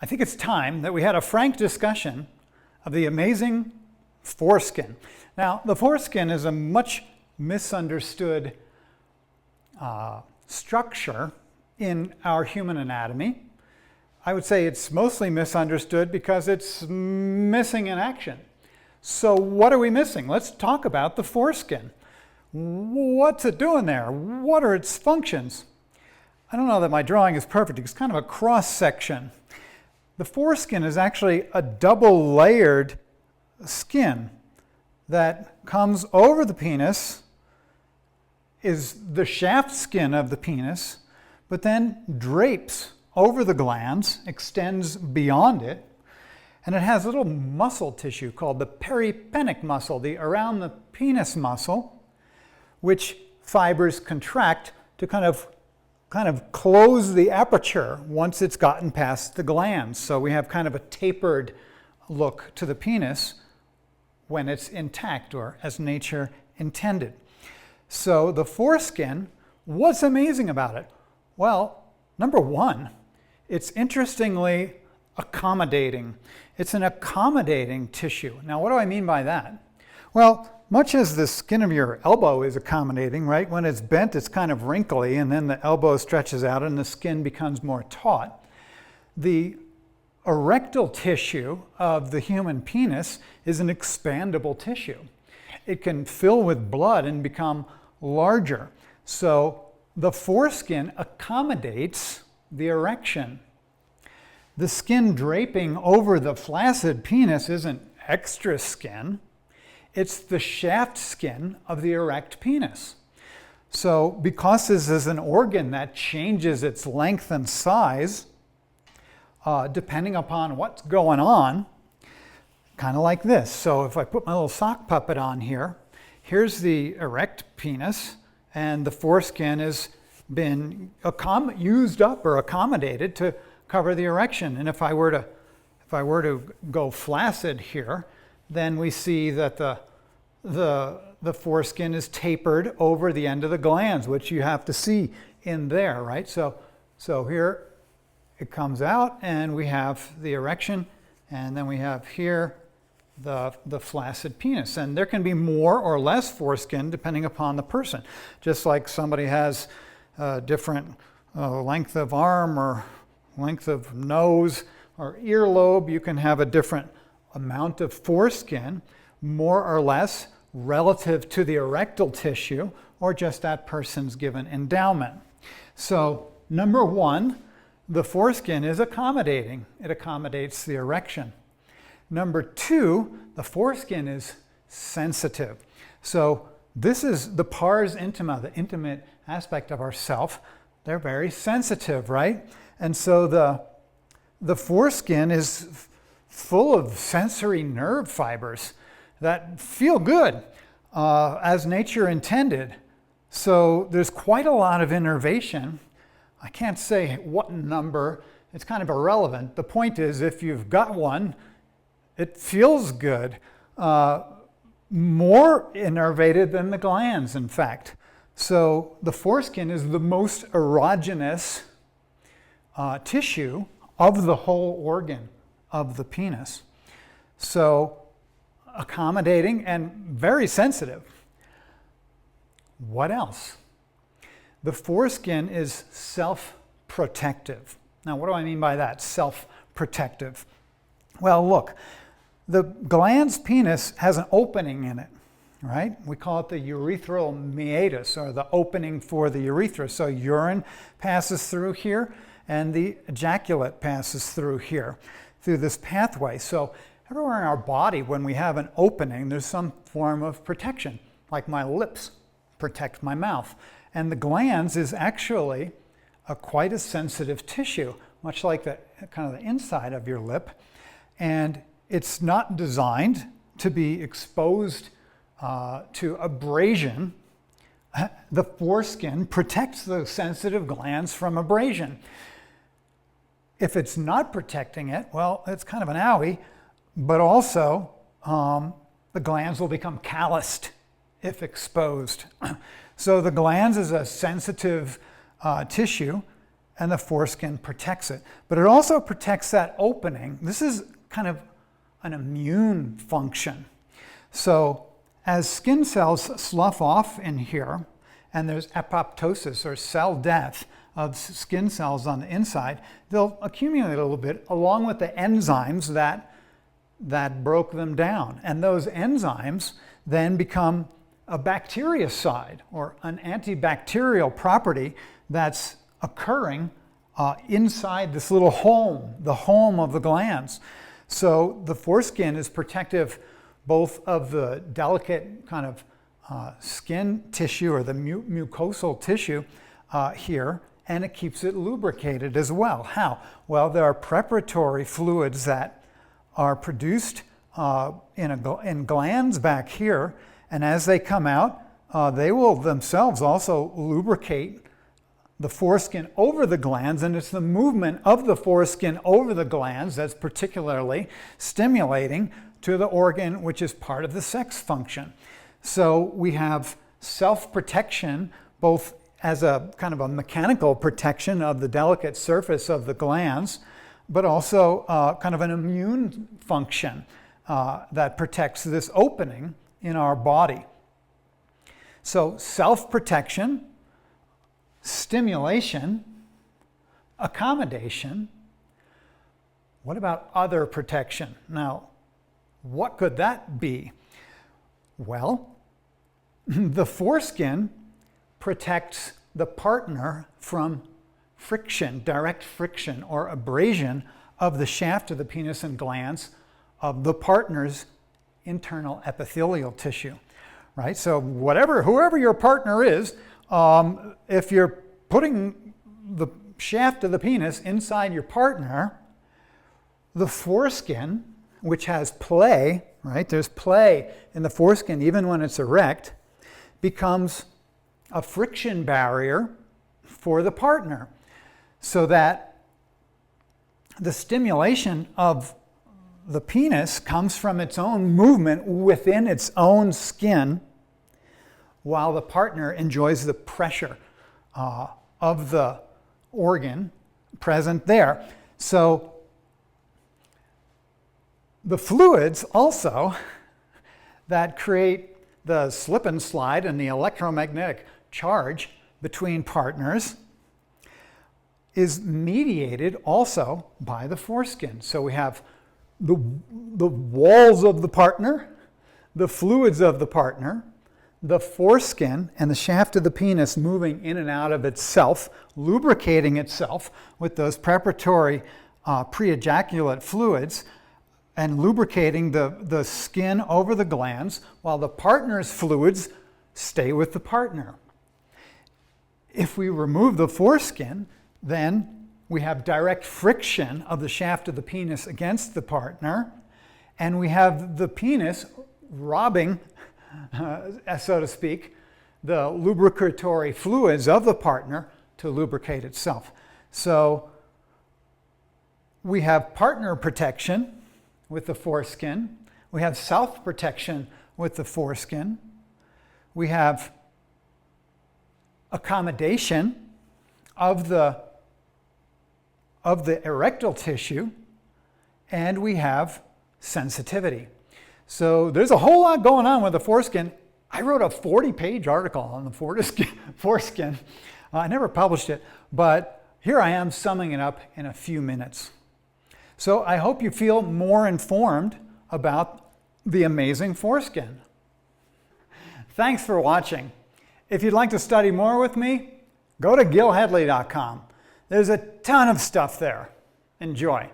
I think it's time that we had a frank discussion of the amazing foreskin. Now, the foreskin is a much misunderstood structure in our human anatomy. I would say it's mostly misunderstood because it's missing in action. So what are we missing? Let's talk about the foreskin. What's it doing there? What are its functions? I don't know that my drawing is perfect. It's kind of a cross section. The foreskin is actually a double layered skin that comes over the penis, is the shaft skin of the penis, but then drapes over the glands, extends beyond it, and it has little muscle tissue called the peripenic muscle, the around the penis muscle, which fibers contract to kind of close the aperture once it's gotten past the glands. So we have kind of a tapered look to the penis when it's intact, or as nature intended. So the foreskin, what's amazing about it? Well, number one, it's interestingly accommodating. It's an accommodating tissue. Now, what do I mean by that? Well, much as the skin of your elbow is accommodating, right? When it's bent, it's kind of wrinkly, and then the elbow stretches out and the skin becomes more taut. The erectile tissue of the human penis is an expandable tissue. It can fill with blood and become larger. So the foreskin accommodates the erection. The skin draping over the flaccid penis isn't extra skin. It's the shaft skin of the erect penis. So because this is an organ that changes its length and size, depending upon what's going on, kind of like this. So if I put my little sock puppet on here, here's the erect penis, and the foreskin has been used up or accommodated to cover the erection. And if I were to go flaccid here, then we see that the foreskin is tapered over the end of the glands, which you have to see in there, right? So here it comes out, and we have the erection, and then we have here the flaccid penis. And there can be more or less foreskin depending upon the person. Just like somebody has a different length of arm or length of nose or earlobe, you can have a different amount of foreskin, more or less, relative to the erectile tissue or just that person's given endowment. So number one, the foreskin is accommodating. It accommodates the erection. Number two, the foreskin is sensitive. So this is the pars intima, the intimate aspect of ourself. They're very sensitive, right? And so the foreskin is full of sensory nerve fibers that feel good as nature intended. So there's quite a lot of innervation. I can't say what number, it's kind of irrelevant. The point is, if you've got one, it feels good. More innervated than the glands, in fact. So the foreskin is the most erogenous tissue of the whole organ of the penis. So accommodating and very sensitive. What else? The foreskin is self-protective. Now, what do I mean by that, self-protective? Well, look, the glans penis has an opening in it, right? We call it the urethral meatus, or the opening for the urethra. So urine passes through here, and the ejaculate passes through here, through this pathway. So everywhere in our body, when we have an opening, there's some form of protection, like my lips protect my mouth. And the glans is actually quite a sensitive tissue, much like the kind of the inside of your lip. And it's not designed to be exposed to abrasion. The foreskin protects those sensitive glands from abrasion. If it's not protecting it, well, it's kind of an owie, but also the glands will become calloused if exposed. So the glans is a sensitive tissue, and the foreskin protects it. But it also protects that opening. This is kind of an immune function. So as skin cells slough off in here, and there's apoptosis or cell death of skin cells on the inside, they'll accumulate a little bit along with the enzymes that broke them down. And those enzymes then become a bactericide or an antibacterial property that's occurring inside this little home, the home of the glands. So the foreskin is protective both of the delicate kind of skin tissue or the mucosal tissue here, and it keeps it lubricated as well. How? Well, there are preparatory fluids that are produced in glands back here, and as they come out, they will themselves also lubricate the foreskin over the glands, and it's the movement of the foreskin over the glands that's particularly stimulating to the organ which is part of the sex function. So we have self-protection both as a kind of a mechanical protection of the delicate surface of the glands, but also kind of an immune function that protects this opening in our body. So self-protection, stimulation, accommodation. What about other protection? Now, what could that be? Well, the foreskin protects the partner from friction, direct friction or abrasion of the shaft of the penis and glands of the partner's internal epithelial tissue, right? So whoever your partner is, if you're putting the shaft of the penis inside your partner, the foreskin, which has play, right? There's play in the foreskin even when it's erect, becomes a friction barrier for the partner, so that the stimulation of the penis comes from its own movement within its own skin, while the partner enjoys the pressure of the organ present there. So the fluids also that create the slip and slide and the electromagnetic charge between partners is mediated also by the foreskin. So we have the walls of the partner, the fluids of the partner, the foreskin, and the shaft of the penis moving in and out of itself, lubricating itself with those preparatory pre-ejaculate fluids, and lubricating the skin over the glands, while the partner's fluids stay with the partner. If we remove the foreskin, then we have direct friction of the shaft of the penis against the partner, and we have the penis robbing, so to speak, the lubricatory fluids of the partner to lubricate itself. So we have partner protection with the foreskin. We have self-protection with the foreskin. We have accommodation of the erectile tissue, and we have sensitivity. So there's a whole lot going on with the foreskin. I wrote a 40-page article on the foreskin. I never published it, but here I am summing it up in a few minutes. So I hope you feel more informed about the amazing foreskin. Thanks for watching. If you'd like to study more with me, go to gilhedley.com. There's a ton of stuff there. Enjoy.